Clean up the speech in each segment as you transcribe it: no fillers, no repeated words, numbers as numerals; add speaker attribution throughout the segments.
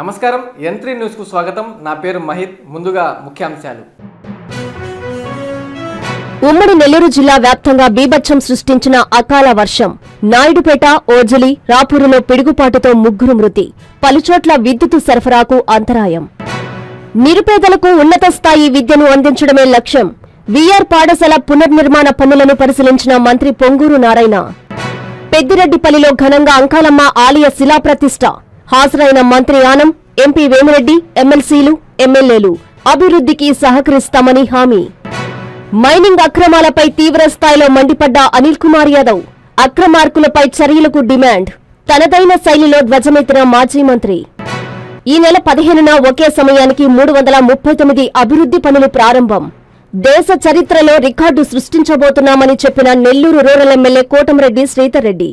Speaker 1: నమస్కారం entry news కు స్వాగతం. నా పేరు మహిత్. ముందుగా ముఖ్యాంశాలు.
Speaker 2: ఉమ్మడి నెల్లూరు జిల్లా వ్యాప్తంగా బీభత్సం సృష్టించిన అకాల వర్షం. నాయుడుపేట, ఓజలి, రాపూరులో పిడుగుపాటుతో 3 మృతి. పలుచోట్ల విద్యుత్ సరఫరాకు అంతరాయం. నిరుపేదలకు ఉన్నత స్థాయి విద్యను అందించడమే లక్ష్యం. వీఆర్ పాఠశాల పునర్నిర్మాణ పనులను పరిశీలించిన మంత్రి పొంగూరు నారాయణ. పెద్దిరెడ్డిపల్లిలో ఘనంగా అంకాలమ్మ ఆలయ శిలాప్రతిష్ఠ. హాజరైన మంత్రి ఆనం, ఎంపీ వేమిరెడ్డి, ఎమ్మెల్సీలు, ఎమ్మెల్యేలు అభివృద్ధికి సహకరిస్తామని హామీ. మైనింగ్ అక్రమాలపై తీవ్ర స్థాయిలో మండిపడ్డ అనిల్ కుమార్ యాదవ్. అక్రమార్కులపై చర్యలకు డిమాండ్. తనదైన శైలిలో ధ్వజమెత్తిన మాజీ మంత్రి. ఈ నెల 15న ఒకే సమయానికి 339 అభివృద్ధి పనులు ప్రారంభం. దేశ చరిత్రలో రికార్డు సృష్టించబోతున్నామని చెప్పిన Nellore rural MLA Kotamreddy Sridhar Reddy.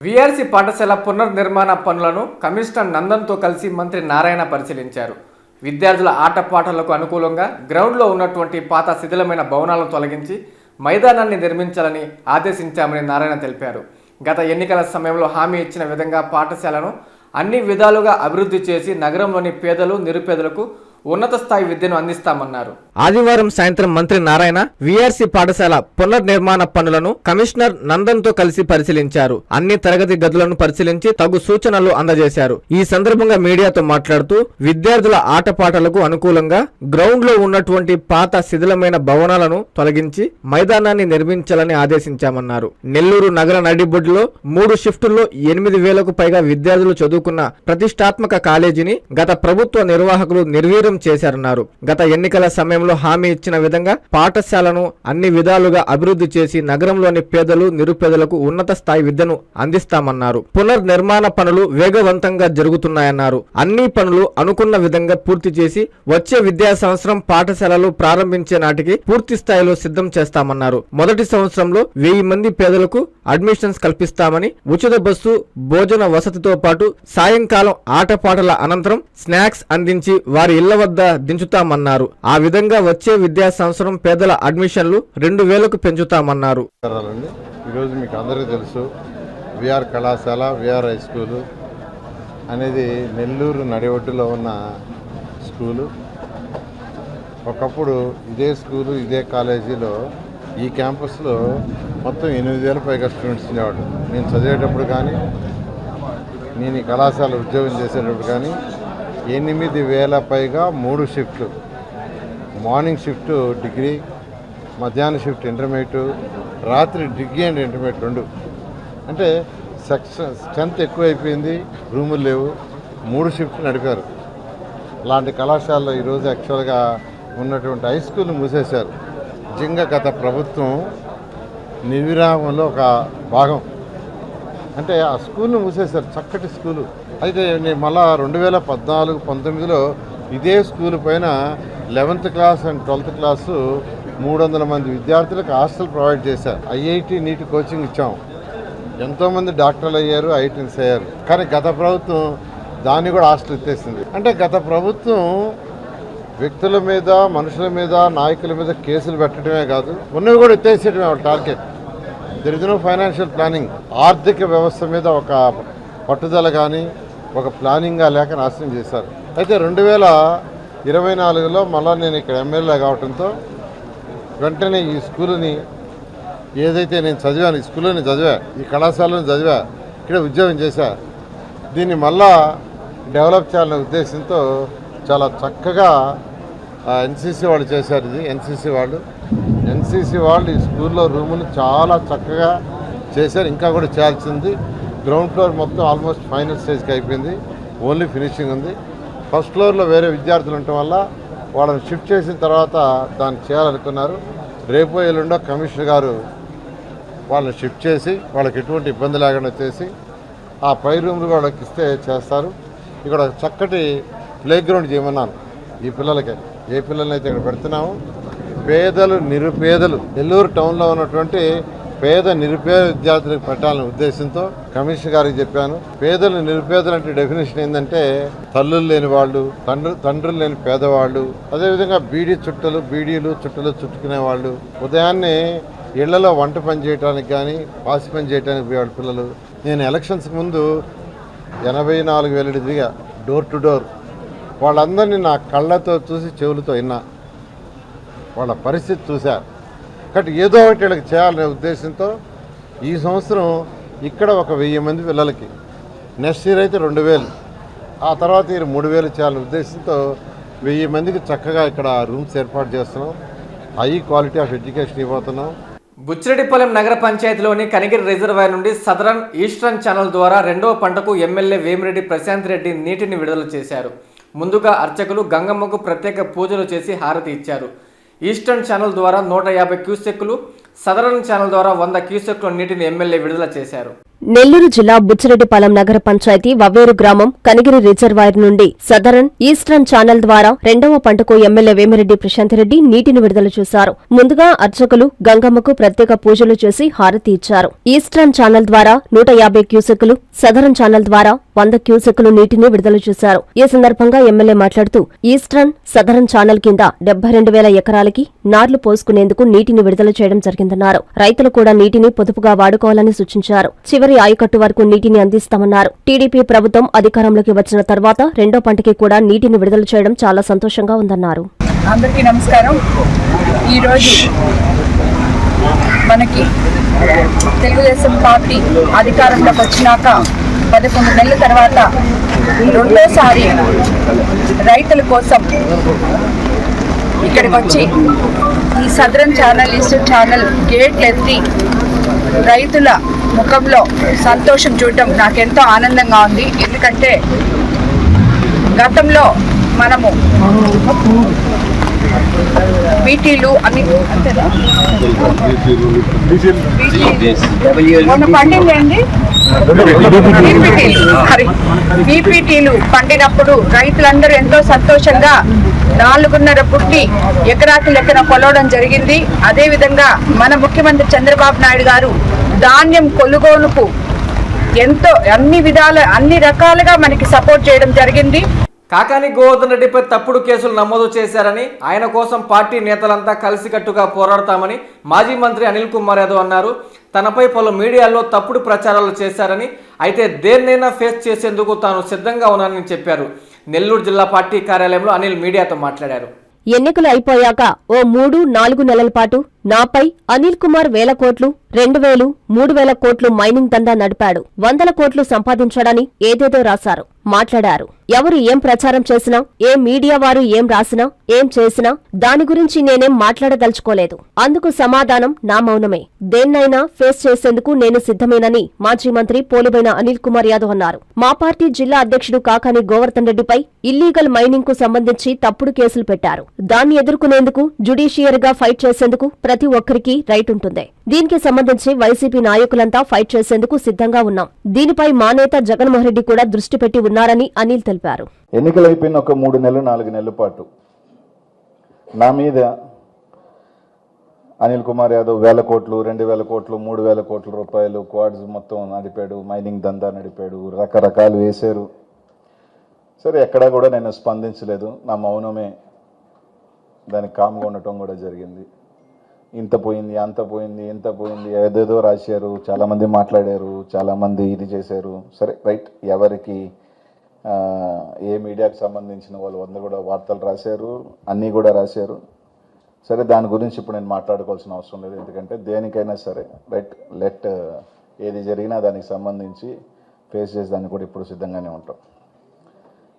Speaker 1: VRC పాఠశాల పునర్నిర్మాణ పనులను కమిషనర్ నందన్తో కలిసి మంత్రి నారాయణ పరిశీలించారు. విద్యార్థుల ఆటపాటలకు అనుకూలంగా గ్రౌండ్లో ఉన్నటువంటి పాత శిథిలమైన భవనాలను తొలగించి మైదానాన్ని నిర్మించాలని ఆదేశించామని నారాయణ తెలిపారు. గత ఎన్నికల సమయంలో హామీ ఇచ్చిన విధంగా పాఠశాలను అన్ని విధాలుగా అభివృద్ధి చేసి నగరంలోని పేదలు, నిరుపేదలకు ఉన్నత స్థాయి విద్యను అందిస్తామన్నారు. ఆదివారం సాయంత్రం మంత్రి నారాయణ వీఆర్సీ పాఠశాల పునర్నిర్మాణ పనులను కమిషనర్ నందన్ తో కలిసి పరిశీలించారు. అన్ని తరగతి గదులను పరిశీలించి తగు సూచనలు అందజేశారు. ఈ సందర్భంగా మీడియాతో మాట్లాడుతూ విద్యార్థుల ఆటపాటలకు అనుకూలంగా గ్రౌండ్ లో ఉన్నటువంటి పాత శిథిలమైన భవనాలను తొలగించి మైదానాన్ని నిర్మించాలని ఆదేశించామన్నారు. నెల్లూరు నగర నడిబొడ్డులో 3 షిఫ్టుల్లో 8,000కు పైగా విద్యార్థులు చదువుకున్న ప్రతిష్టాత్మక కాలేజీని గత ప్రభుత్వ నిర్వాహకులు నిర్వీర్యం చేశారన్నారు. గత ఎన్నికల సమయంలో హామీ ఇచ్చిన విధంగా పాఠశాలను అన్ని విధాలుగా అభివృద్ధి చేసి నగరంలోని పేదలు, నిరుపేదలకు ఉన్నత స్థాయి విద్యను అందిస్తామన్నారు. పునర్నిర్మాణ పనులు వేగవంతంగా జరుగుతున్నాయన్నారు. అన్ని పనులు అనుకున్న విధంగా పూర్తి చేసి వచ్చే విద్యా సంవత్సరం పాఠశాలలు ప్రారంభించే నాటికి పూర్తి స్థాయిలో సిద్ధం చేస్తామన్నారు. మొదటి సంవత్సరంలో 1000 మంది పేదలకు అడ్మిషన్స్ కల్పిస్తామని, ఉచిత బస్సు, భోజన వసతితో పాటు సాయంకాలం ఆటపాటల అనంతరం స్నాక్స్ అందించి వారి ఇళ్ల వద్ద దించుతామన్నారు. ఆ విధంగా వచ్చే విద్యా సంవత్సరం పేదల అడ్మిషన్లు 2,000కు పెంచుతామన్నారు.
Speaker 3: ఈరోజు మీకు అందరికీ తెలుసు, విఆర్ కళాశాల, విఆర్ హై స్కూలు అనేది నెల్లూరు నడిఒడ్డులో ఉన్న స్కూలు. ఒకప్పుడు ఇదే స్కూలు, ఇదే కాలేజీలో, ఈ క్యాంపస్లో మొత్తం 8,000 పైగా స్టూడెంట్స్ ఉండేవాడు. నేను చదివేటప్పుడు కానీ, నేను ఈ కళాశాల ఉద్యోగం చేసేటప్పుడు కానీ 8,000 పైగా 3 షిఫ్ట్లు. మార్నింగ్ షిఫ్ట్ డిగ్రీ, మధ్యాహ్న షిఫ్ట్ ఇంటర్మీడియట్, రాత్రి డిగ్రీ అండ్ ఇంటర్మీడియట్ 2. అంటే స్ట్రెంత్ ఎక్కువైపోయింది, రూములు లేవు, 3 షిఫ్ట్లు నడిపారు. అలాంటి కళాశాలలో ఈరోజు యాక్చువల్గా ఉన్నటువంటి హై స్కూల్ మూసేశారు. నిజంగా గత ప్రభుత్వం నిర్విరామంలో ఒక భాగం. అంటే ఆ స్కూల్ను మూసేశారు, చక్కటి స్కూలు. అయితే నేను మళ్ళా 2014-19లో ఇదే స్కూల్ పైన 11th class and 12th class 300 మంది విద్యార్థులకు హాస్టల్ ప్రొవైడ్ చేశారు. ఐఐటి నీట్ కోచింగ్ ఇచ్చాం. ఎంతోమంది డాక్టర్లు అయ్యారు, ఐఐటీన్స్ అయ్యారు. కానీ గత ప్రభుత్వం దాన్ని కూడా హాస్టల్ ఎత్తేసింది. అంటే గత ప్రభుత్వం వ్యక్తుల మీద, మనుషుల మీద, నాయకుల మీద కేసులు పెట్టడమే కాదు, ఉన్నవి కూడా ఎత్తేసేయడమే వాళ్ళ target. There is no financial planning. ఆర్థిక వ్యవస్థ మీద ఒక పట్టుదల కానీ, ఒక ప్లానింగ్గా లేక నాశనం చేశారు. అయితే 2024లో మళ్ళీ నేను ఇక్కడ ఎమ్మెల్యే కావడంతో వెంటనే ఈ స్కూలుని, ఏదైతే నేను చదివాను, ఈ స్కూల్లోని చదివా, ఈ కళాశాలను చదివా, ఇక్కడ ఉద్యోగం చేశా, దీన్ని మళ్ళా డెవలప్ చేయాలనే ఉద్దేశంతో చాలా చక్కగా ఎన్సీసీ వాళ్ళు చేశారు. ఇది ఎన్సీసీ వాళ్ళు ఈ స్కూల్లో రూములు చాలా చక్కగా చేశారు. ఇంకా కూడా చేయాల్సింది. గ్రౌండ్ ఫ్లోర్ మొత్తం ఆల్మోస్ట్ ఫైనల్ స్టేజ్కి అయిపోయింది, ఓన్లీ ఫినిషింగ్ ఉంది. ఫస్ట్ ఫ్లోర్లో వేరే విద్యార్థులు ఉండటం వల్ల వాళ్ళని షిఫ్ట్ చేసిన తర్వాత దాన్ని చేయాలనుకున్నారు. రేపో ఎల్లుండో కమిషనర్ గారు వాళ్ళని షిఫ్ట్ చేసి వాళ్ళకి ఎటువంటి ఇబ్బంది లేకుండా చేసి ఆ పై రూమ్లు వాళ్ళకి ఇస్తే చేస్తారు. ఇక్కడ చక్కటి ప్లే గ్రౌండ్ చేయమన్నాను ఈ పిల్లలకి. ఏ పిల్లల్ని అయితే ఇక్కడ పెడుతున్నాము, పేదలు, నిరుపేదలు, నెల్లూరు టౌన్లో ఉన్నటువంటి పేద నిరుపేద విద్యార్థులకు పెట్టాలనే ఉద్దేశంతో కమిషనర్ గారికి చెప్పాను. పేదలు, నిరుపేదలు అంటే డెఫినేషన్ ఏంటంటే తల్లులు లేని వాళ్ళు, తండ్రులు లేని పేదవాళ్ళు, అదేవిధంగా బీడీలు చుట్టలు చుట్టుకునే వాళ్ళు, ఉదయాన్నే ఇళ్లలో వంట పని చేయడానికి కానీ పాసి పని చేయడానికి పోయేవాడు పిల్లలు. నేను ఎలక్షన్స్ ముందు 84,000 దిగా డోర్ టు డోర్. వాళ్ళందరినీ నా కళ్ళతో చూసి చెవులతో విన్నా, వాళ్ళ పరిస్థితి చూశా. కాబట్టి ఏదో ఒకటి వీళ్ళకి చేయాలనే ఉద్దేశంతో ఈ సంవత్సరం ఇక్కడ ఒక 1000 మంది పిల్లలకి, నెక్స్ట్ ఇయర్ అయితే 2000, ఆ తర్వాత ఇయర్ 3000 చేయాలనే ఉద్దేశంతో 1000 మందికి చక్కగా ఇక్కడ రూమ్స్ ఏర్పాటు చేస్తున్నాం. హై క్వాలిటీ ఆఫ్ ఎడ్యుకేషన్ ఇవ్వబోతున్నాం.
Speaker 1: బుచ్చిరెడ్డిపాలెం నగర పంచాయతీలోని కనిగిరి రిజర్వాయర్ నుండి సదరన్ ఈస్టర్న్ ఛానల్ ద్వారా రెండవ పంటకు ఎమ్మెల్యే వేమిరెడ్డి ప్రశాంత్ రెడ్డి నీటిని విడుదల చేశారు. ముందుగా అర్చకులు గంగమ్మకు ప్రత్యేక పూజలు చేసి హారతి ఇచ్చారు. ఈస్టర్న్ ఛానల్ ద్వారా 150 క్యూసెక్కులు, సదరన్ ఛానల్ ద్వారా 100 క్యూసెక్కుల నీటిని ఎమ్మెల్యే విడుదల చేశారు.
Speaker 2: నెల్లూరు జిల్లా బుచ్చిరెడ్డిపాలెం నగర పంచాయతీ వవ్వేరు గ్రామం కనిగిరి రిజర్వాయర్ నుండి సదరన్ ఈస్టర్న్ ఛానల్ ద్వారా రెండవ పంటకు ఎమ్మెల్యే వేమిరెడ్డి ప్రశాంత్ రెడ్డి నీటిని విడుదల చేశారు. ముందుగా అర్చకులు గంగమ్మకు ప్రత్యేక పూజలు చేసి హారతి ఇచ్చారు. ఈస్టర్న్ ఛానల్ ద్వారా 150 క్యూసెక్కులు, సదరన్ ఛానల్ ద్వారా 100 క్యూసెక్కులు నీటిని విడుదల చేశారు. ఈ సందర్భంగా ఎమ్మెల్యే మాట్లాడుతూ ఈస్టర్న్, సదరన్ ఛానల్ కింద 72,000 ఎకరాలకి నార్లు పోసుకునేందుకు నీటిని విడుదల చేయడం జరిగిందన్నారు. రైతులు కూడా నీటిని పొదుపుగా వాడుకోవాలని సూచించారు. చివరి ఆయకట్టు వరకు నీటిని అందిస్తామన్నారు. టీడీపీ ప్రభుత్వం అధికారంలోకి వచ్చిన తర్వాత రెండో పంటకి కూడా నీటిని విడుదల చేయడం చాలా సంతోషంగా ఉందన్నారు.
Speaker 4: అందరికీ నమస్కారం. ఈరోజు మనకి తెలుగుదేశం పార్టీ అధికారంలోకి వచ్చినాక 11 నెలల తర్వాత రెండోసారి రైతుల కోసం ఇక్కడికి వచ్చి ఈ సదరన్ ఛానల్, ఈస్టర్న్ ఛానల్ గేట్లు ఎత్తి రైతుల ముఖంలో సంతోషం చూడటం నాకెంతో ఆనందంగా ఉంది. ఎందుకంటే గతంలో మనము బీటీలు అన్ని బీపీటీలు పండినప్పుడు రైతులందరూ ఎంతో సంతోషంగా 4.5 పుట్టి ఎకరాకి లెక్కన కొలవడం జరిగింది. అదేవిధంగా మన ముఖ్యమంత్రి చంద్రబాబు నాయుడు గారు ధాన్యం కొనుగోలుకు ఎంతో అన్ని రకాలుగా మనకి సపోర్ట్ చేయడం జరిగింది.
Speaker 1: కాకాని గోవర్ధన్ రెడ్డిపై తప్పుడు కేసులు నమోదు చేశారని, ఆయన కోసం పార్టీ నేతలంతా కలిసికట్టుగా పోరాడతామని మాజీ మంత్రి అనిల్ కుమార్ యాదవ్ అన్నారు. తనపై పలు మీడియాల్లో తప్పుడు ప్రచారాలు చేశారని, అయితే దేన్నైనా ఫేస్ చేసేందుకు తాను సిద్ధంగా ఉన్నానని చెప్పారు. నెల్లూరు జిల్లా పార్టీ కార్యాలయంలో అనిల్ మీడియాతో మాట్లాడారు.
Speaker 2: ఎన్నికలు అయిపోయాక ఓ 3-4 నెలల పాటు నాపై అనిల్ కుమార్ 1,000 కోట్లు, 2,000, 3,000 కోట్లు మైనింగ్ దందా నడిపాడు, 100 కోట్లు సంపాదించాడని ఏదేదో రాశారు, మాట్లాడారు. ఎవరు ఏం ప్రచారం చేసినా, ఏ మీడియా వారు ఏం రాసినా, ఏం చేసినా దాని గురించి నేనేం మాట్లాడదలుచుకోలేదు. అందుకు సమాధానం నా మౌనమే. దేన్నైనా ఫేస్ చేసేందుకు నేను సిద్ధమేనని మాజీ మంత్రి పోలుబైన అనిల్ కుమార్ యాదవ్ అన్నారు. మా పార్టీ జిల్లా అధ్యక్షుడు కాకాని గోవర్ధన్ రెడ్డిపై ఇల్లీగల్ మైనింగ్ కు సంబంధించి తప్పుడు కేసులు పెట్టారు. దాన్ని ఎదుర్కొనేందుకు జ్యుడిషియర్ గా ఫైట్ చేసేందుకు ప్రతి ఒక్కరికి రైట్ ఉంటుంది. దీనికి సంబంధించి వైసీపీ నాయకులంతా ఫైట్ చేసేందుకు సిద్ధంగా ఉన్నాం. దీనిపై మా నేత జగన్మోహన్ రెడ్డి కూడా దృష్టి పెట్టి ఉన్నారని అనిల్ తెలిపారు.
Speaker 5: ఎన్నికలైపోయిన ఒక 3-4 నెలల పాటు నా మీద అనిల్ కుమార్ యాదవ్ 1,000 కోట్లు, 2,000 కోట్లు, 3,000 కోట్ల రూపాయలు క్వాడ్స్ మొత్తం నడిపాడు, మైనింగ్ దందా నడిపాడు, రకరకాలు వేశారు. సరే, ఎక్కడా కూడా నేను స్పందించలేదు. నా మౌనమే దానికి కామ్గా ఉండటం కూడా జరిగింది. ఇంత పోయింది, అంత పోయింది, ఇంత పోయింది, ఏదేదో రాశారు, చాలామంది మాట్లాడారు, చాలామంది ఇది చేశారు. సరే, రైట్, ఎవరికి ఏ మీడియాకు సంబంధించిన వాళ్ళు 100 కూడా వార్తలు రాశారు, అన్నీ కూడా రాశారు. సరే, దాని గురించి ఇప్పుడు నేను మాట్లాడుకోవాల్సిన అవసరం లేదు. ఎందుకంటే దేనికైనా సరే రైట్, ఏది జరిగినా దానికి సంబంధించి ఫేస్ చేసేదానికి కూడా ఇప్పుడు సిద్ధంగానే ఉంటాం.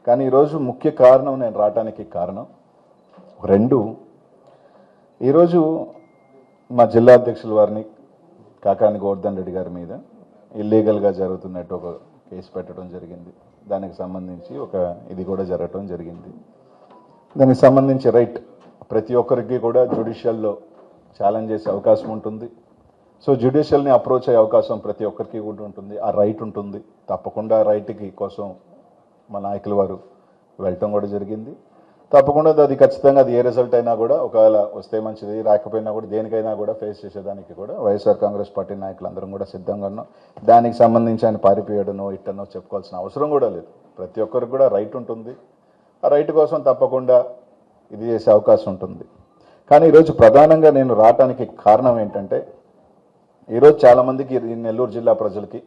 Speaker 5: కానీ ఈరోజు ముఖ్య కారణం, నేను రావటానికి కారణం 2. ఈరోజు మా జిల్లా అధ్యక్షుల వారిని కాకాని గోవర్ధన్ రెడ్డి గారి మీద ఇల్లీగల్గా జరుగుతున్నట్టు ఒక కేసు పెట్టడం జరిగింది. దానికి సంబంధించి ఒక ఇది కూడా జరగటం జరిగింది. దానికి సంబంధించి రైట్, ప్రతి ఒక్కరికి కూడా జ్యుడిషియల్లో ఛాలెంజ్ చేసే అవకాశం ఉంటుంది. సో జ్యుడిషియల్ని అప్రోచ్ అయ్యే అవకాశం ప్రతి ఒక్కరికి కూడా ఉంటుంది. ఆ రైట్ ఉంటుంది. తప్పకుండా రైట్కి కోసం మా నాయకుల వారు వెళ్ళటం కూడా జరిగింది. తప్పకుండా అది ఖచ్చితంగా అది ఏ రిజల్ట్ అయినా కూడా, ఒకవేళ వస్తే మంచిది, రాకపోయినా కూడా దేనికైనా కూడా ఫేస్ చేసేదానికి కూడా వైఎస్ఆర్ కాంగ్రెస్ పార్టీ నాయకులందరం కూడా సిద్ధంగా ఉన్నాం. దానికి సంబంధించి ఆయన పారిపోయాడనో ఇట్టనో చెప్పుకోవాల్సిన అవసరం కూడా లేదు. ప్రతి ఒక్కరికి కూడా రైట్ ఉంటుంది. ఆ రైట్ కోసం తప్పకుండా ఇది చేసే అవకాశం ఉంటుంది. కానీ ఈరోజు ప్రధానంగా నేను రావటానికి కారణం ఏంటంటే, ఈరోజు చాలామందికి నెల్లూరు జిల్లా ప్రజలకి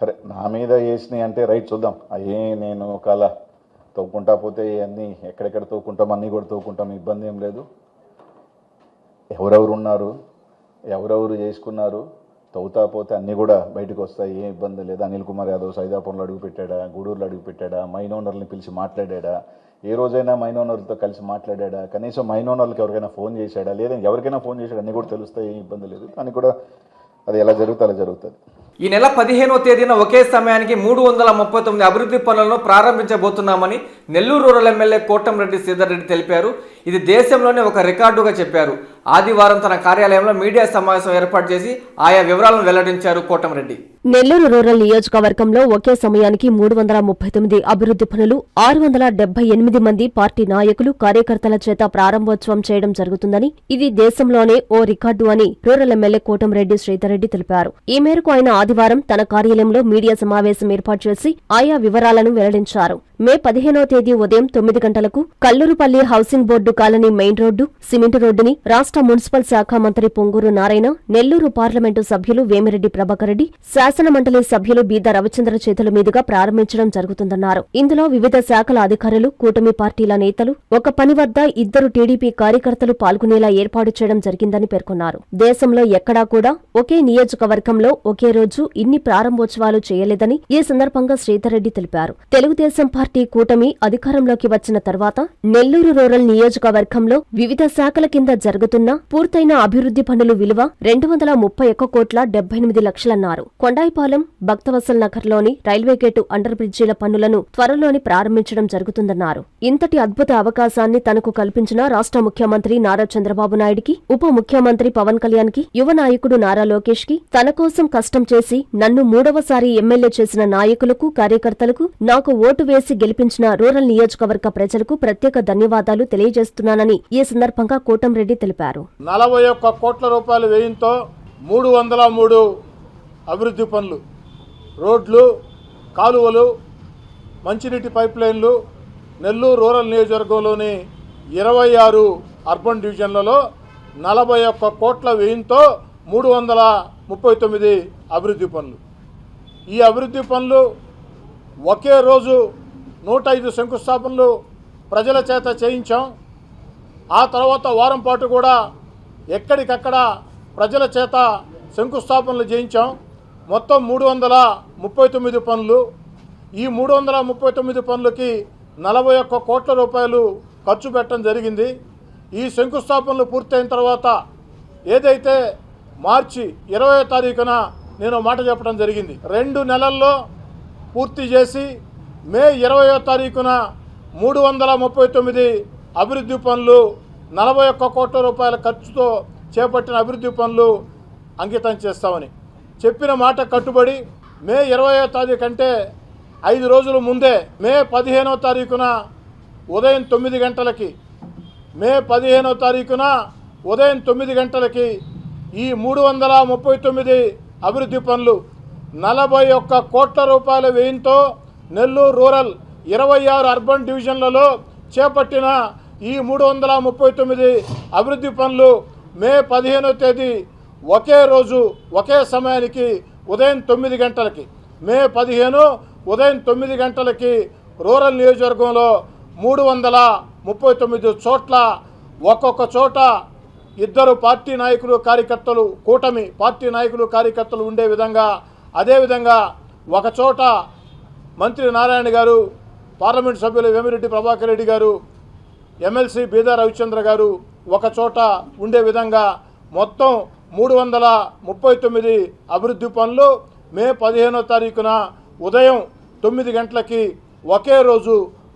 Speaker 5: సరే నా మీద వేసినాయి అంటే రైట్ చూద్దాం. అయ్యే నేను ఒకవేళ తవ్వుకుంటా పోతే అన్నీ ఎక్కడెక్కడ తవ్వుకుంటాం, అన్నీ కూడా తవ్వుకుంటాం, ఇబ్బంది ఏం లేదు. ఎవరెవరు ఉన్నారు, ఎవరెవరు చేసుకున్నారు, తవ్వుతా పోతే అన్నీ కూడా బయటకు వస్తాయి, ఏం ఇబ్బంది లేదు. అనిల్ కుమార్ యాదవ్ సైదాపురంలో అడుగు పెట్టాడా, గూడూరులో అడుగు పెట్టాడా, మైన్ ఓనర్ని పిలిచి మాట్లాడా, ఏ రోజైనా మైన్ ఓనర్లతో కలిసి మాట్లాడా, కనీసం మైన్ ఓనర్లకు ఎవరికైనా ఫోన్ చేశాడా, లేదా ఎవరికైనా ఫోన్ చేశాడా, అన్నీ కూడా తెలుస్తాయి, ఏం ఇబ్బంది లేదు. కానీ కూడా అది ఎలా జరుగుతుంది అలా జరుగుతుంది.
Speaker 1: ఈ నెల 15వ తేదీన ఒకే సమయానికి 339 అభివృద్ధి పనులను ప్రారంభించబోతున్నామని నెల్లూరు రూరల్ ఎమ్మెల్యే కోటంరెడ్డి శ్రీధర్ రెడ్డి తెలిపారు. ఇది దేశంలోనే ఒక రికార్డుగా చెప్పారు. ఆదివారం తన కార్యాలయంలో మీడియా సమావేశం ఏర్పాటు చేసి ఆయా వివరాలను వెల్లడించారు కోటంరెడ్డి.
Speaker 2: నెల్లూరు రూరల్ నియోజకవర్గంలో ఒకే సమయానికి 339 అభివృద్ధి పనులు 678 మంది పార్టీ నాయకులు కార్యకర్తల చేత ప్రారంభోత్సవం చేయడం జరుగుతుందని, ఇది దేశంలోనే ఓ రికార్డు అని రూరల్ ఎమ్మెల్యే కోటంరెడ్డి శ్రీధర్ రెడ్డి తెలిపారు. ఈ మేరకు ఆయన ఆదివారం తన కార్యాలయంలో మీడియా సమావేశం ఏర్పాటు చేసి ఆయా వివరాలను వెల్లడించారు. మే 15వ తేదీ ఉదయం 9 గంటలకు Kallurupalli housing board colony main road, cement రోడ్డుని రాష్ట్ర మున్సిపల్ శాఖ మంత్రి పొంగూరు నారాయణ, నెల్లూరు పార్లమెంటు సభ్యులు వేమిరెడ్డి ప్రభాకర్ రెడ్డి, శాసన మండలి సభ్యులు బీద రవిచంద్ర చేతుల మీదుగా ప్రారంభించడం జరుగుతుందన్నారు. ఇందులో వివిధ శాఖల అధికారులు, కూటమి పార్టీల నేతలు, ఒక పని వద్ద 2 టీడీపీ కార్యకర్తలు పాల్గొనేలా ఏర్పాటు చేయడం జరిగిందని పేర్కొన్నారు. దేశంలో ఎక్కడా కూడా ఒకే నియోజకవర్గంలో ఒకే రోజు ఇన్ని ప్రారంభోత్సవాలు చేయలేదని ఈ సందర్భంగా శ్రీధర్ రెడ్డి తెలిపారు. తెలుగుదేశం పార్టీ కూటమి అధికారంలోకి వచ్చిన తర్వాత నెల్లూరు రూరల్ నియోజకవర్గంలో వివిధ శాఖల కింద జరుగుతున్న పూర్తయిన అభివృద్ధి పనులు విలువ 231,78 లక్షలన్నారు. కొండాయిపాలెం, భక్తవసల్ నగర్లోని రైల్వే గేటు అండర్ బ్రిడ్జీల పనులను త్వరలోని ప్రారంభించడం జరుగుతుందన్నారు. ఇంతటి అద్భుత అవకాశాన్ని తనకు కల్పించిన రాష్ట్ర ముఖ్యమంత్రి నారా చంద్రబాబు నాయుడికి, ఉప ముఖ్యమంత్రి పవన్ కళ్యాణ్ కి, యువ నాయకుడు నారా లోకేష్ కి, తన కోసం కష్టం చేసి నన్ను 3వసారి ఎమ్మెల్యే చేసిన నాయకులకు, కార్యకర్తలకు, నాకు ఓటు వేసి గెలిపించిన రూరల్ నియోజకవర్గ ప్రజలకు ప్రత్యేక ధన్యవాదాలు తెలియజేస్తున్నానని ఈ సందర్భంగా కోటంరెడ్డి తెలిపారు.
Speaker 6: 41 కోట్ల రూపాయల వ్యయంతో 303 అభివృద్ధి పనులు, రోడ్లు, కాలువలు, మంచినీటి పైప్ లైన్లు, నెల్లూరు రూరల్ నియోజకవర్గంలోని 26 అర్బన్ డివిజన్లలో 41 కోట్ల వ్యయంతో 339 అభివృద్ధి పనులు. ఈ అభివృద్ధి పనులు ఒకే రోజు 105 శంకుస్థాపనలు ప్రజల చేత చేయించాం. ఆ తర్వాత వారం పాటు కూడా ఎక్కడికక్కడ ప్రజల చేత శంకుస్థాపనలు చేయించాం. మొత్తం 339 పనులు. ఈ 339 పనులకి 41 కోట్ల రూపాయలు ఖర్చు పెట్టడం జరిగింది. ఈ శంకుస్థాపనలు పూర్తయిన తర్వాత ఏదైతే మార్చి 20వ తారీఖున నేను మాట చెప్పడం జరిగింది, 2 నెలల్లో పూర్తి చేసి మే 20వ తారీఖున 339 అభివృద్ధి పనులు, 41 కోట్ల రూపాయల ఖర్చుతో చేపట్టిన అభివృద్ధి పనులు అంకితం చేస్తామని చెప్పిన మాట కట్టుబడి మే 20వ తారీఖు అంటే 5 రోజుల ముందే మే 15వ తారీఖున ఉదయం 9 గంటలకి ఉదయం 9 గంటలకి ఈ 339 అభివృద్ధి పనులు 41 కోట్ల రూపాయల వ్యయంతో నెల్లూరు రూరల్ 26 అర్బన్ డివిజన్లలో చేపట్టిన ఈ 339 అభివృద్ధి పనులు మే 15వ తేదీ ఒకే రోజు ఒకే సమయానికి ఉదయం 9 గంటలకి మే 15 ఉదయం 9 గంటలకి రూరల్ నియోజకవర్గంలో 339 చోట్ల ఒక్కొక్క చోట 2 పార్టీ నాయకులు, కార్యకర్తలు, కూటమి పార్టీ నాయకులు, కార్యకర్తలు ఉండే విధంగా, అదేవిధంగా ఒక చోట మంత్రి నారాయణ గారు, పార్లమెంట్ సభ్యులు వేమిరెడ్డి ప్రభాకర్ రెడ్డి గారు, ఎమ్మెల్సీ బీద రవిచంద్ర గారు ఒక చోట ఉండే విధంగా మొత్తం 339 అభివృద్ధి పనులు మే 15వ తారీఖున ఉదయం 9 గంటలకి ఒకే రోజు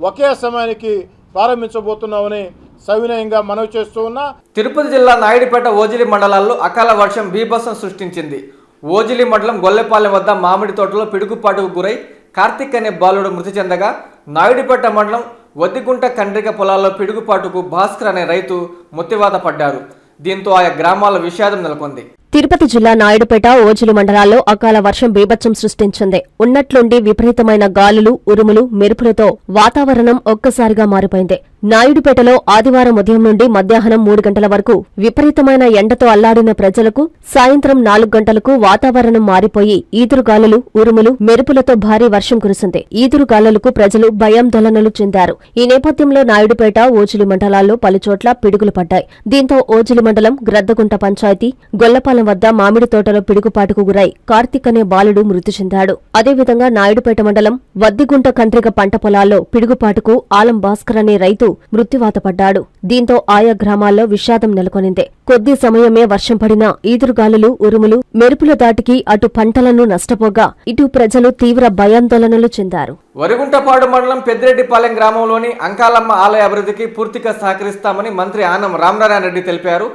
Speaker 6: ఒకే సమయానికి ప్రారంభించబోతున్నామని సవినయంగా మనవి చేస్తూ ఉన్నా.
Speaker 1: తిరుపతి జిల్లా నాయుడుపేట, ఓజిలి మండలాల్లో అకాల వర్షం బీభత్సం సృష్టించింది. ఓజిలి మండలం గొల్లెపాలెం వద్ద మామిడి తోటలో పిడుగుపాటుకు గురై కార్తిక్ అనే బాలుడు మృతి చెందగా, నాయుడుపేట మండలం వద్దిగుంట కండ్రిక పొలాల్లో పిడుగుపాటుకు భాస్కర్ అనే రైతు మృత్యువాత పడ్డారు. దీంతో ఆయా గ్రామాల విషాదం నెలకొంది.
Speaker 2: తిరుపతి జిల్లా నాయుడుపేట, ఓజిలి మండలాల్లో అకాల వర్షం బీభత్సం సృష్టించింది. ఉన్నట్లుండి విపరీతమైన గాలులు, ఉరుములు, మెరుపులతో వాతావరణం ఒక్కసారిగా మారిపోయింది. నాయుడుపేటలో ఆదివారం ఉదయం నుండి మధ్యాహ్నం 3 గంటల వరకు విపరీతమైన ఎండతో అల్లాడిన ప్రజలకు సాయంత్రం 4 గంటలకు వాతావరణం మారిపోయి ఈదురుగాలులు, ఉరుములు, మెరుపులతో భారీ వర్షం కురిసింది. ఈదురుగాలులకు ప్రజలు భయాందోళనలు చెందారు. ఈ నేపథ్యంలో నాయుడుపేట, ఓజిలి మండలాల్లో పలుచోట్ల పిడుగులు పడ్డాయి. దీంతో ఓజిలి మండలం గ్రద్దగుంట పంచాయతీ గొల్లపాలెం వద్ద మామిడి తోటలో పిడుగుపాటుకు గురై కార్తీక్ అనే బాలుడు మృతి చెందాడు. అదేవిధంగా నాయుడుపేట మండలం వద్దిగుంట కండ్రిగ పంట పొలాల్లో పిడుగుపాటుకు ఆలం భాస్కర్ అనే రైతు మృత్యువాత పడ్డాడు. దీంతో ఆయా గ్రామాల్లో విషాదం నెలకొనింది. కొద్ది సమయమే వర్షం పడినా ఈదురుగాలులు, ఉరుములు, మెరుపుల దాటికి అటు పంటలను నష్టపోగా ఇటు ప్రజలు తీవ్ర భయాందోళనలు చెందారు.
Speaker 1: వరిగుంటపాడు మండలం పెద్దిరెడ్డిపాలెం గ్రామంలోని అంకాలమ్మ ఆలయ అభివృద్ధికి పూర్తిగా సహకరిస్తామని మంత్రి ఆనం రామనారాయణ రెడ్డి తెలిపారు.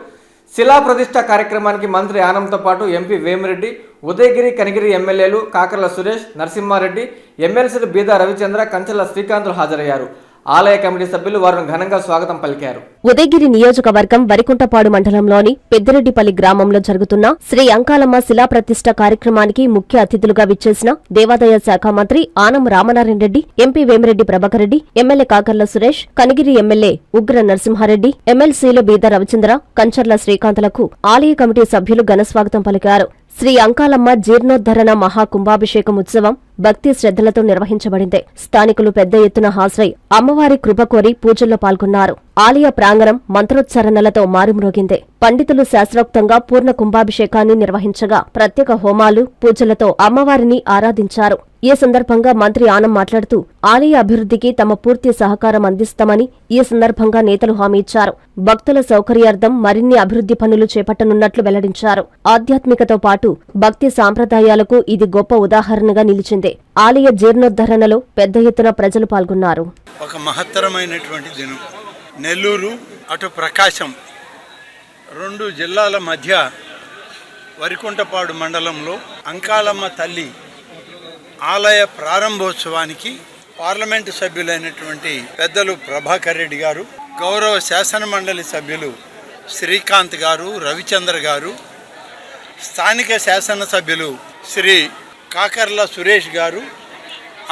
Speaker 1: శిలా ప్రతిష్ఠ కార్యక్రమానికి మంత్రి ఆనంతో పాటు ఎంపీ వేమిరెడ్డి, ఉదయగిరి, కనిగిరి ఎమ్మెల్యేలు కాకర్ల సురేష్, నరసింహారెడ్డి, ఎమ్మెల్సీలు బీదా రవిచంద్ర, కంచెల శ్రీకాంతులు హాజరయ్యారు. ఆలయ కమిటీ సభ్యులు వారిని ఘనంగా స్వాగతం పలికారు.
Speaker 2: ఉదయగిరి నియోజకవర్గం వరికుంటపాడు మండలంలోని పెద్దిరెడ్డిపల్లి గ్రామంలో జరుగుతున్న శ్రీ అంకాలమ్మ శిలాప్రతిష్ఠ కార్యక్రమానికి ముఖ్య అతిథులుగా విచ్చేసిన దేవాదాయ శాఖ మంత్రి Anam Ramanarayana Reddy, MP Vemireddy Prabhakar Reddy, MLA Kakarla Suresh, Kanigiri MLA Ugra Narasimhareddy, ఎమ్మెల్సీలు బీదా రవిచంద్ర, కంచర్ల శ్రీకాంతులకు ఆలయ కమిటీ సభ్యులు ఘనస్వాగతం పలికారు. శ్రీ అంకాలమ్మ జీర్ణోద్ధరణ మహాకుంభాభిషేకం ఉత్సవం భక్తి శ్రద్ధలతో నిర్వహించబడింది. స్థానికులు పెద్ద ఎత్తున హాజరై అమ్మవారి కృప కోరి పూజల్లో పాల్గొన్నారు. ఆలయ ప్రాంగణం మంత్రోచ్చరణలతో మారుమ్రోగింది. పండితులు శాస్త్రోక్తంగా పూర్ణ కుంభాభిషేకాన్ని నిర్వహించగా ప్రత్యేక హోమాలు, పూజలతో అమ్మవారిని ఆరాధించారు. ఈ సందర్భంగా మంత్రి ఆనం మాట్లాడుతూ ఆలయ అభివృద్ధికి తమ పూర్తి సహకారం అందిస్తామని ఈ సందర్భంగా నేతలు హామీ ఇచ్చారు. భక్తుల సౌకర్యార్థం మరిన్ని అభివృద్ధి పనులు చేపట్టనున్నట్లు వెల్లడించారు. ఆధ్యాత్మికతో పాటు భక్తి సాంప్రదాయాలకు ఇది గొప్ప ఉదాహరణగా నిలిచింది. ఆలయ జీర్ణోద్ధరణలో పెద్ద ఎత్తున ప్రజలు పాల్గొన్నారు.
Speaker 7: ఒక మహత్తరమైనటువంటి దినం. నెల్లూరు అటు ప్రకాశం 2 జిల్లాల మధ్య వరికుంటపాడు మండలంలో అంకాలమ్మ తల్లి ఆలయ ప్రారంభోత్సవానికి పార్లమెంటు సభ్యులైనటువంటి పెద్దలు ప్రభాకర్ రెడ్డి గారు, గౌరవ శాసన మండలి సభ్యులు శ్రీకాంత్ గారు, రవిచంద్ర గారు, స్థానిక శాసనసభ్యులు శ్రీ కాకర్ల సురేష్ గారు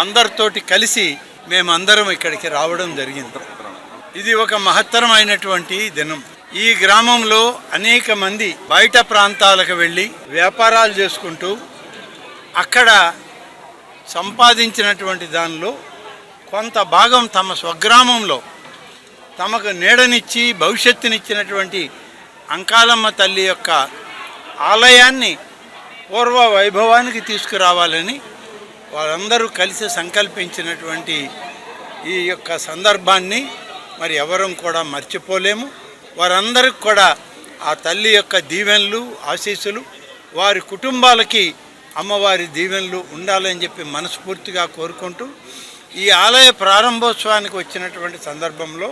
Speaker 7: అందరితోటి కలిసి మేమందరం ఇక్కడికి రావడం జరిగింది. ఇది ఒక మహత్తరమైనటువంటి దినం. ఈ గ్రామంలో అనేక మంది బయట ప్రాంతాలకు వెళ్ళి వ్యాపారాలు చేసుకుంటూ అక్కడ సంపాదించినటువంటి దానిలో కొంత భాగం తమ స్వగ్రామంలో తమకు నీడనిచ్చి భవిష్యత్తునిచ్చినటువంటి అంకాలమ్మ తల్లి యొక్క ఆలయాన్ని పూర్వ వైభవానికి తీసుకురావాలని వారందరూ కలిసి సంకల్పించినటువంటి ఈ యొక్క సందర్భాన్ని మరి ఎవరం కూడా మర్చిపోలేము. వారందరికి కూడా ఆ తల్లి యొక్క దీవెనలు, ఆశీస్సులు వారి కుటుంబాలకి అమ్మవారి దీవెనలు ఉండాలని చెప్పి మనస్ఫూర్తిగా కోరుకుంటూ ఈ ఆలయ ప్రారంభోత్సవానికి వచ్చినటువంటి సందర్భంలో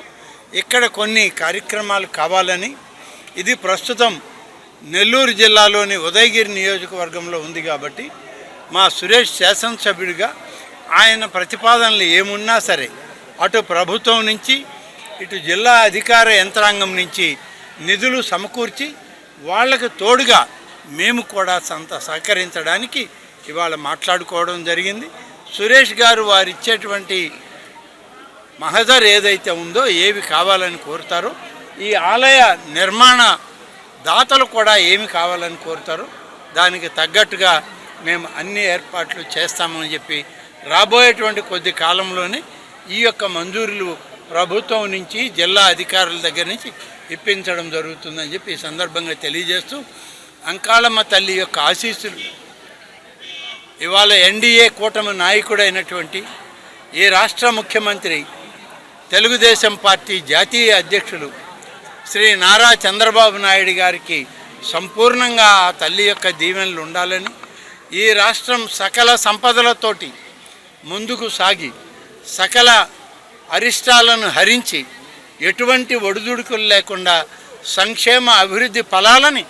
Speaker 7: ఇక్కడ కొన్ని కార్యక్రమాలు కావాలని, ఇది ప్రస్తుతం నెల్లూరు జిల్లాలోని ఉదయగిరి నియోజకవర్గంలో ఉంది కాబట్టి మా సురేష్ శాసనసభ్యుడిగా ఆయన ప్రతిపాదనలు ఏమున్నా సరే అటు ప్రభుత్వం నుంచి ఇటు జిల్లా అధికార యంత్రాంగం నుంచి నిధులు సమకూర్చి వాళ్ళకు తోడుగా మేము కూడా సహకరించడానికి ఇవాళ మాట్లాడుకోవడం జరిగింది. సురేష్ గారు వారు ఇచ్చేటువంటి మహదర్ ఏదైతే ఉందో, ఏవి కావాలని కోరుతారో, ఈ ఆలయ నిర్మాణ దాతలు కూడా ఏమి కావాలని కోరుతారో దానికి తగ్గట్టుగా మేము అన్ని ఏర్పాట్లు చేస్తామని చెప్పి రాబోయేటువంటి కొద్ది కాలంలోనే ఈ యొక్క మంజూరులు ప్రభుత్వం నుంచి జిల్లా అధికారుల దగ్గర నుంచి ఇప్పించడం జరుగుతుందని చెప్పి ఈ సందర్భంగా తెలియజేస్తూ అంకాలమ్మ తల్లి యొక్క ఆశీస్సులు ఇవాళ ఎన్డీఏ కూటమి నాయకుడైనటువంటి ఈ రాష్ట్ర ముఖ్యమంత్రి తెలుగుదేశం పార్టీ జాతీయ అధ్యక్షులు శ్రీ నారా చంద్రబాబు నాయుడు గారికి సంపూర్ణంగా ఆ తల్లి యొక్క దీవెనలు ఉండాలని, ఈ రాష్ట్రం సకల సంపదలతోటి ముందుకు సాగి సకల అరిష్టాలను హరించి ఎటువంటి ఒడిదుడుకులు లేకుండా సంక్షేమ అభివృద్ధి ఫలాలని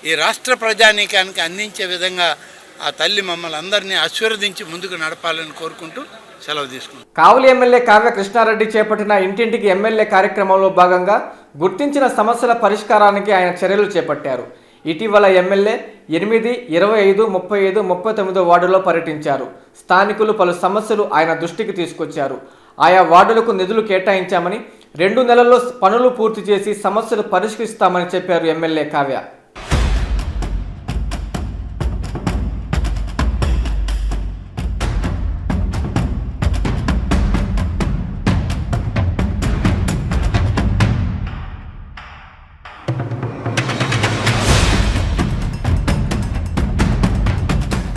Speaker 7: ఈ రాష్ట్ర ప్రజానీకానికి అందించే విధంగా ఆ తల్లి మమ్మల్ని అందరినీ ఆశీర్వదించి ముందుకు నడపాలని కోరుకుంటూ సెలవు తీసుకుంటాం.
Speaker 1: కావలి ఎమ్మెల్యే కావ్య కృష్ణారెడ్డి చేపట్టిన ఇంటింటికి ఎమ్మెల్యే కార్యక్రమంలో భాగంగా గుర్తించిన సమస్యల పరిష్కారానికి ఆయన చర్యలు చేపట్టారు. ఇటీవల ఎమ్మెల్యే 8, 25, 35, 39 వార్డులో పర్యటించారు. స్థానికులు పలు సమస్యలు ఆయన దృష్టికి తీసుకొచ్చారు. ఆయా వార్డులకు నిధులు కేటాయించామని, 2 నెలల్లో పనులు పూర్తి చేసి సమస్యలు పరిష్కరిస్తామని చెప్పారు ఎమ్మెల్యే కావ్య.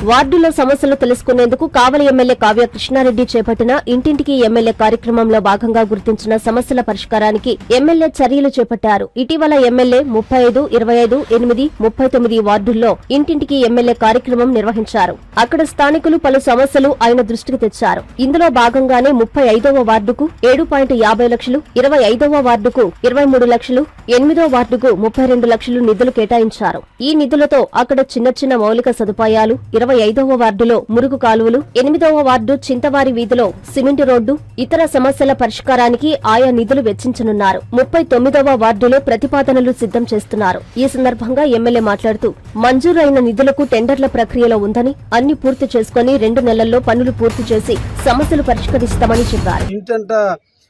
Speaker 2: వార్డులో సమస్యలు తెలుసుకునేందుకు కావలి ఎమ్మెల్యే కావ్య కృష్ణారెడ్డి చేపట్టిన ఇంటింటికి ఎమ్మెల్యే కార్యక్రమంలో భాగంగా గుర్తించిన సమస్యల పరిష్కారానికి ఎమ్మెల్యే చర్యలు చేపట్టారు. ఇటీవల ఎమ్మెల్యే 35, 25, 8, 39 వార్డుల్లో ఇంటింటికి ఎమ్మెల్యే కార్యక్రమం నిర్వహించారు. అక్కడ స్థానికులు పలు సమస్యలు ఆయన దృష్టికి తెచ్చారు. ఇందులో భాగంగానే 35వ వార్డుకు 7.50 లక్షలు, 25వ వార్డుకు 23 లక్షలు, 8వ వార్డుకు 32 లక్షలు నిధులు కేటాయించారు. ఈ నిధులతో అక్కడ చిన్న చిన్న మౌలిక సదుపాయాలు, 25వ వార్డులో మురుగు కాలువలు, 8వ వార్డు చింతవారి వీధిలో సిమెంట్ రోడ్డు, ఇతర సమస్యల పరిష్కారానికి ఆయా నిధులు వెచ్చించనున్నారు. 39వ వార్డులో ప్రతిపాదనలు సిద్ధం చేస్తున్నారు. ఈ సందర్భంగా ఎమ్మెల్యే మాట్లాడుతూ మంజూరైన నిధులకు టెండర్ల ప్రక్రియలో ఉందని, అన్ని పూర్తి చేసుకుని 2 నెలల్లో పనులు పూర్తి చేసి సమస్యలు పరిష్కరిస్తామని చెప్పారు.
Speaker 8: ఇంటంట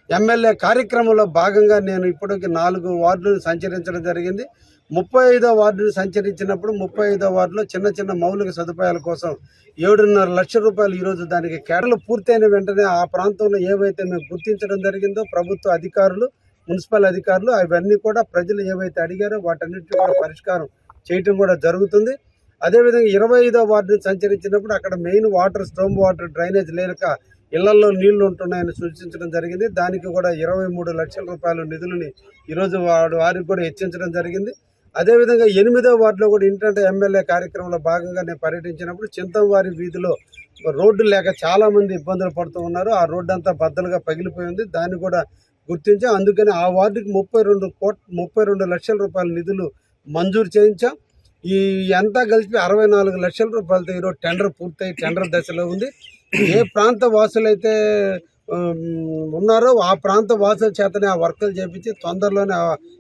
Speaker 8: ఎమ్మెల్యే కార్యక్రమంలో భాగంగా నేను ఇప్పటికి 4 వార్డులను సంచరించడం జరిగింది. 35వ వార్డును సంచరించినప్పుడు 35వ వార్డులో చిన్న చిన్న మౌలిక సదుపాయాల కోసం 7.5 లక్షల రూపాయలు ఈరోజు దానికి కేటలు పూర్తయిన వెంటనే ఆ ప్రాంతంలో ఏవైతే మేము గుర్తించడం జరిగిందో ప్రభుత్వ అధికారులు, మున్సిపల్ అధికారులు అవన్నీ కూడా ప్రజలు ఏవైతే అడిగారో వాటన్నిటిని కూడా పరిష్కారం చేయటం కూడా జరుగుతుంది. అదేవిధంగా 25వ వార్డును సంచరించినప్పుడు అక్కడ main water, storm water drainage లేక ఇళ్లలో నీళ్లు ఉంటున్నాయని సూచించడం జరిగింది. దానికి కూడా 23 లక్షల రూపాయల నిధులని ఈరోజు వారికి కూడా హెచ్చించడం జరిగింది. అదేవిధంగా 8వ వార్డులో కూడా ఇంటంటే ఎమ్మెల్యే కార్యక్రమంలో భాగంగా నేను పర్యటించినప్పుడు చింతవారి వీధిలో రోడ్డు లేక చాలా మంది ఇబ్బందులు పడుతూ ఉన్నారు. ఆ రోడ్డు అంతా బద్దలుగా పగిలిపోయింది. దాన్ని కూడా గుర్తించాం. అందుకని ఆ వార్డుకి 32 లక్షల రూపాయల నిధులు మంజూరు చేయించాం. ఈ అంతా కలిపి 64 లక్షల రూపాయలతో ఈరోజు టెండర్ పూర్తయి టెండర్ దశలో ఉంది. ఏ ప్రాంత వాసులైతే ఉన్నారో ఆ ప్రాంత వాసుల చేతనే ఆ వర్కులు చేపించి తొందరలోనే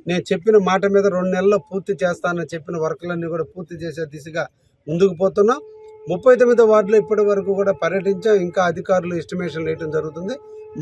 Speaker 8: నేను చెప్పిన మాట మీద 2 నెలల్లో పూర్తి చేస్తానని చెప్పిన వర్కులన్నీ కూడా పూర్తి చేసే దిశగా ముందుకు పోతున్నాం. 39వ వార్డులో ఇప్పటి వరకు కూడా పర్యటించాం. ఇంకా అధికారులు ఎస్టిమేషన్ వేయడం జరుగుతుంది.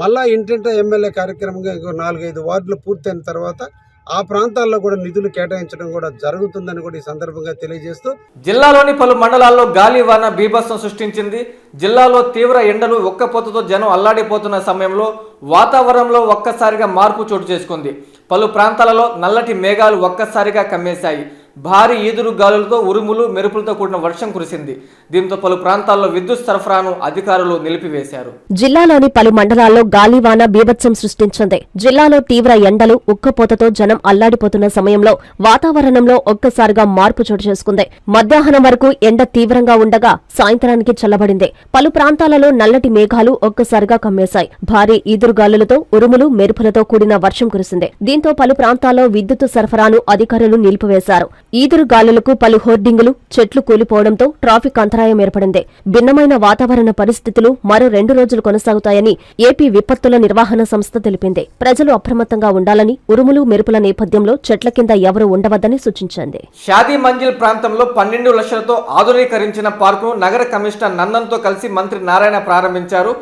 Speaker 8: మళ్ళా ఇంటింటా ఎమ్మెల్యే కార్యక్రమంగా ఇంకో 4-5 వార్డులు పూర్తయిన తర్వాత ఆ ప్రాంతాల్లో కూడా నిధులు కేటాయించడం కూడా జరుగుతుందని కూడా ఈ సందర్భంగా తెలియజేస్తూ
Speaker 1: జిల్లాలోని పలు మండలాల్లో గాలివాన బీభత్సం సృష్టించింది. జిల్లాలో తీవ్ర ఎండలు, ఒక్కపోతతో జనం అల్లాడిపోతున్న సమయంలో వాతావరణంలో ఒక్కసారిగా మార్పు చోటు చేసుకుంది. పలు ప్రాంతాలలో నల్లటి మేఘాలు ఒక్కసారిగా కమ్మేశాయి. భారీ ఈదురు గాలులతో ఉరుములు, మెరుపులతో కూడిన వర్షం కురిసింది. దీంతో పలు ప్రాంతాల్లో విద్యుత్ సరఫరాను అధికారులు నిలిపివేశారు.
Speaker 2: జిల్లాలోని పలు మండలాల్లో గాలివాన బీభత్సం సృష్టించింది. జిల్లాలో తీవ్ర ఎండలు, ఉక్కపోతతో జనం అల్లాడిపోతున్న సమయంలో వాతావరణంలో ఒక్కసారిగా మార్పు చోటు చేసుకుంది. మధ్యాహ్నం వరకు ఎండ తీవ్రంగా ఉండగా సాయంత్రానికి చల్లబడింది. పలు ప్రాంతాలలో నల్లటి మేఘాలు ఒక్కసారిగా కమ్మేశాయి. భారీ ఈదురుగాలులతో ఉరుములు, మెరుపులతో కూడిన వర్షం కురిసింది. దీంతో పలు ప్రాంతాల్లో విద్యుత్ సరఫరాను అధికారులు నిలిపివేశారు. ఈదురు గాలులకు పలు హోర్డింగులు, చెట్లు కూలిపోవడంతో ట్రాఫిక్ అంతరాయం ఏర్పడింది. భిన్నమైన వాతావరణ పరిస్థితులు మరో 2 రోజులు కొనసాగుతాయని ఏపీ విపత్తుల నిర్వహణ సంస్థ తెలిపింది. ప్రజలు అప్రమత్తంగా ఉండాలని, ఉరుములు, మెరుపుల నేపథ్యంలో చెట్ల కింద ఎవరూ ఉండవద్దని సూచించింది.
Speaker 1: షాదీ మంజిల్ ప్రాంతంలో 12 లక్షలతో ఆధునీకరించిన పార్కును నగర కమిషనర్ నందన్తో కలిసి మంత్రి నారాయణ ప్రారంభించారు.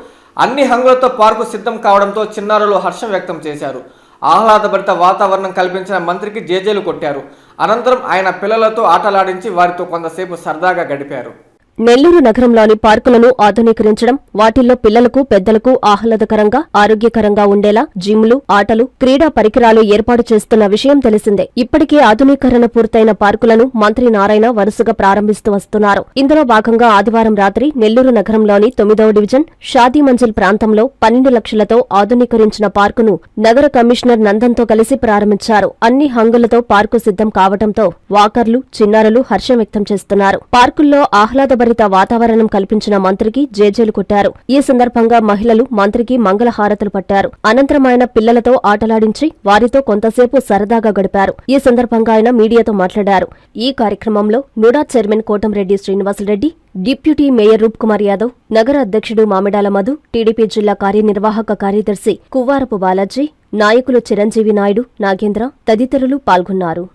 Speaker 1: అన్ని హంగులతో పార్కు సిద్ధం కావడంతో చిన్నారులు హర్షం వ్యక్తం చేశారు. ఆహ్లాదభరిత వాతావరణం కల్పించిన మంత్రికి జేజేలు కొట్టారు. అనంతరం ఆయన పిల్లలతో ఆటలాడించి వారితో కొంతసేపు సరదాగా గడిపారు.
Speaker 2: నెల్లూరు నగరంలోని పార్కులను ఆధునీకరించడం, వాటిల్లో పిల్లలకు, పెద్దలకు ఆహ్లాదకరంగా, ఆరోగ్యకరంగా ఉండేలా జిమ్లు, ఆటలు, క్రీడా పరికరాలు ఏర్పాటు చేస్తున్న విషయం తెలిసిందే. ఇప్పటికే ఆధునీకరణ పూర్తయిన పార్కులను మంత్రి నారాయణ వరుసగా ప్రారంభిస్తూ వస్తున్నారు. ఇందులో భాగంగా ఆదివారం రాత్రి నెల్లూరు నగరంలోని 9వ డివిజన్ షాదీ మంజిల్ ప్రాంతంలో 12 లక్షలతో ఆధునీకరించిన పార్కును నగర కమిషనర్ నందన్తో కలిసి ప్రారంభించారు. అన్ని హంగులతో పార్కు సిద్ధం కావడంతో వాకర్లు, చిన్నారులు హర్షం వ్యక్తం చేస్తున్నారు. పార్కుల్లో ఆహ్లాదభరిత వాతావరణం కల్పించిన మంత్రికి జేజేలు కొట్టారు. ఈ సందర్భంగా మహిళలు మంత్రికి మంగళహారతులు పట్టారు. అనంతరం ఆయన పిల్లలతో ఆటలాడించి వారితో కొంతసేపు సరదాగా గడిపారు. ఈ సందర్భంగా ఆయన మీడియాతో మాట్లాడారు. ఈ కార్యక్రమంలో NUDA chairman Kotamreddy Srinivasareddy, deputy mayor Roop Kumar Yadav, నగర అధ్యక్షుడు మామిడాల మధు, టీడీపీ జిల్లా కార్యనిర్వాహక కార్యదర్శి కువ్వారపు బాలాజీ, నాయకులు చిరంజీవి నాయుడు, నాగేంద్ర తదితరులు పాల్గొన్నారు.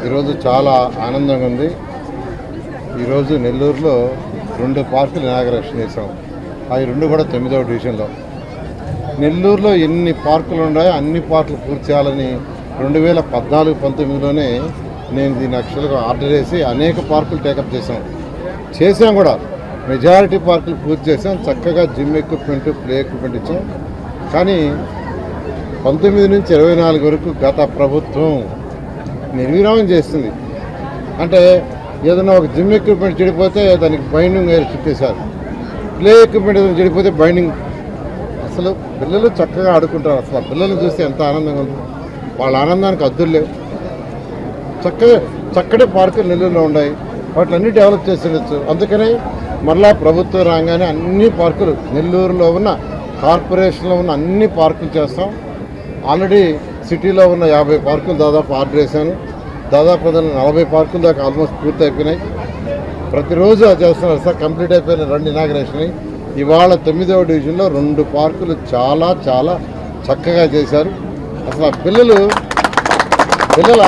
Speaker 3: ఈరోజు చాలా ఆనందంగా ఉంది. ఈరోజు నెల్లూరులో 2 పార్కులు ఇనాగరేషన్ చేసాం. అవి 2 కూడా 9వ డివిజన్లో. నెల్లూరులో ఎన్ని పార్కులు ఉన్నాయో అన్ని పార్కులు పూర్తి చేయాలని 2014-19లోనే నేను దీన్ని యాక్చువల్గా ఆర్డర్ చేసి అనేక పార్కులు టేకప్ చేసాం కూడా. మెజారిటీ పార్కులు పూర్తి చేసాం. చక్కగా జిమ్ ఎక్విప్మెంట్, ప్లే ఎక్విప్మెంట్ ఇచ్చాం. కానీ 19 నుంచి 24 వరకు గత ప్రభుత్వం నిర్విరామం చేస్తుంది. అంటే ఏదైనా ఒక జిమ్ ఎక్విప్మెంట్ చెడిపోతే దానికి బైండింగ్ చుట్టేశారు. ప్లే ఎక్విప్మెంట్ ఏదైనా చెడిపోతే బైండింగ్. అసలు పిల్లలు చక్కగా ఆడుకుంటారు. అసలు పిల్లల్ని చూస్తే ఎంత ఆనందంగా ఉంది. వాళ్ళ ఆనందానికి అద్దులు లేవు. చక్కటి పార్కులు నెల్లూరులో ఉన్నాయి. వాటిని డెవలప్ చేసి ఉండొచ్చు. అందుకనే మళ్ళా ప్రభుత్వం రాగానే అన్ని పార్కులు నెల్లూరులో ఉన్న కార్పొరేషన్లో ఉన్న అన్ని పార్కులు చేస్తాం. ఆల్రెడీ సిటీలో ఉన్న 50 పార్కులు దాదాపు ఆర్డర్ చేశాను. దాదాపు 40 పార్కుల దాకా ఆల్మోస్ట్ పూర్తి అయిపోయినాయి. ప్రతిరోజు అది చేస్తున్నారు సార్. కంప్లీట్ అయిపోయిన 2 ఇనాగ్రేషన్. ఇవాళ 9వ డివిజన్లో 2 పార్కులు చాలా చాలా చక్కగా చేశారు. అసలు ఆ పిల్లల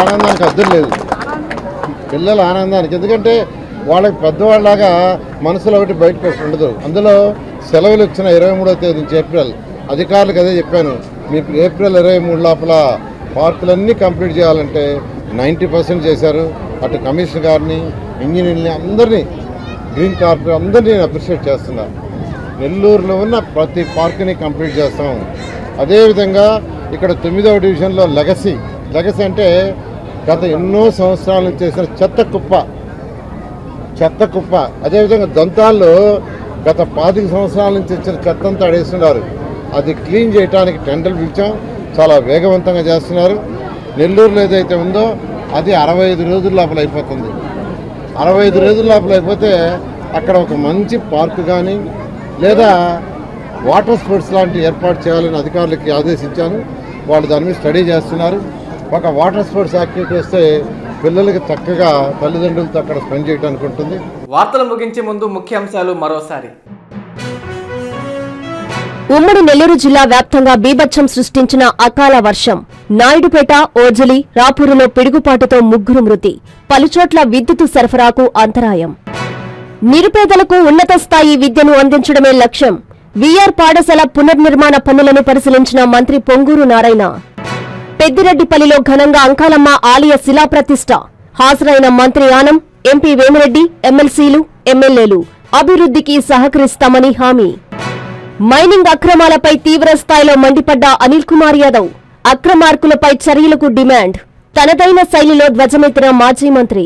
Speaker 3: ఆనందానికి అద్దరు లేదు. పిల్లల ఆనందానికి, ఎందుకంటే వాళ్ళకి పెద్దవాళ్ళలాగా మనసులో ఒకటి బయటకు వస్తూ ఉండదు. అందులో సెలవులు వచ్చిన 23వ తేదీ నుంచి ఏప్రిల్, అధికారులకు అదే చెప్పాను, మీకు ఏప్రిల్ 23 లోపల పార్కులన్నీ కంప్లీట్ చేయాలంటే 90% చేశారు. అటు కమిషనర్ గారిని, ఇంజనీర్ని, అందరినీ, గ్రీన్ కార్పొరేట్ అందరినీ నేను అప్రిషియేట్ చేస్తున్నాను. నెల్లూరులో ఉన్న ప్రతి పార్కుని కంప్లీట్ చేస్తాం. అదేవిధంగా ఇక్కడ 9వ డివిజన్లో లెగసీ అంటే గత ఎన్నో సంవత్సరాల నుంచి చేసిన చెత్త కుప్ప. అదేవిధంగా దంతాల్లో గత 25 సంవత్సరాల నుంచి వచ్చిన చెత్త అంతా అడేస్తున్నారు. అది క్లీన్ చేయడానికి టెండర్లు పిలిచాం. చాలా వేగవంతంగా చేస్తున్నారు. నెల్లూరులో ఏదైతే ఉందో అది 65 రోజుల లోపల అయిపోతుంది. 65 రోజుల లోపల అయిపోతే అక్కడ ఒక మంచి పార్కు కానీ లేదా వాటర్ స్పోర్ట్స్ లాంటివి ఏర్పాటు చేయాలని అధికారులకి ఆదేశించాను. వాళ్ళు దాని మీద స్టడీ చేస్తున్నారు. ఒక వాటర్ స్పోర్ట్స్ యాక్టివిటీ వస్తే పిల్లలకి చక్కగా తల్లిదండ్రులతో అక్కడ స్పెండ్ చేయడానికి ఉంటుంది.
Speaker 1: వార్తలు ముగించే ముందు ముఖ్యాంశాలు మరోసారి.
Speaker 2: ఉమ్మడి నెల్లూరు జిల్లా వ్యాప్తంగా బీభత్సం సృష్టించిన అకాల వర్షం. నాయుడుపేట, ఓజలి, రాపూరులో పిడుగుపాటుతో 3 మృతి. పలుచోట్ల విద్యుత్ సరఫరాకు అంతరాయం. నిరుపేదలకు ఉన్నత స్థాయి విద్యను అందించడమే లక్ష్యం. వీఆర్ పాఠశాల పునర్నిర్మాణ పనులను పరిశీలించిన మంత్రి పొంగూరు నారాయణ. పెద్దిరెడ్డిపల్లిలో ఘనంగా అంకాలమ్మ ఆలయ శిలాప్రతిష్ఠ. హాజరైన మంత్రి ఆనం, ఎంపీ వేమిరెడ్డి, ఎమ్మెల్సీలు, ఎమ్మెల్యేలు అభివృద్ధికి సహకరిస్తామని హామీ. మైనింగ్ అక్రమాలపై తీవ్ర స్థాయిలో మండిపడ్డ అనిల్ కుమార్ యాదవ్. అక్రమార్కులపై చర్యలకు డిమాండ్. తనదైన శైలిలో ధ్వజమెత్తిన మాజీ మంత్రి.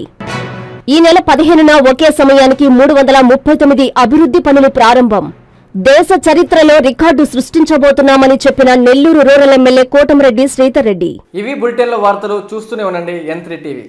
Speaker 2: ఈ నెల 15న ఒకే సమయానికి 339 అభివృద్ధి పనులు ప్రారంభం. దేశ చరిత్రలో రికార్డు సృష్టించబోతున్నామని చెప్పిన నెల్లూరు రూరల్ ఎమ్మెల్యే కోటమిరెడ్డి శ్రీధర్ రెడ్డి.
Speaker 1: ఇవి బులెటిన్ల వార్తలు. చూస్తూనే ఉండండి N3 టీవీ.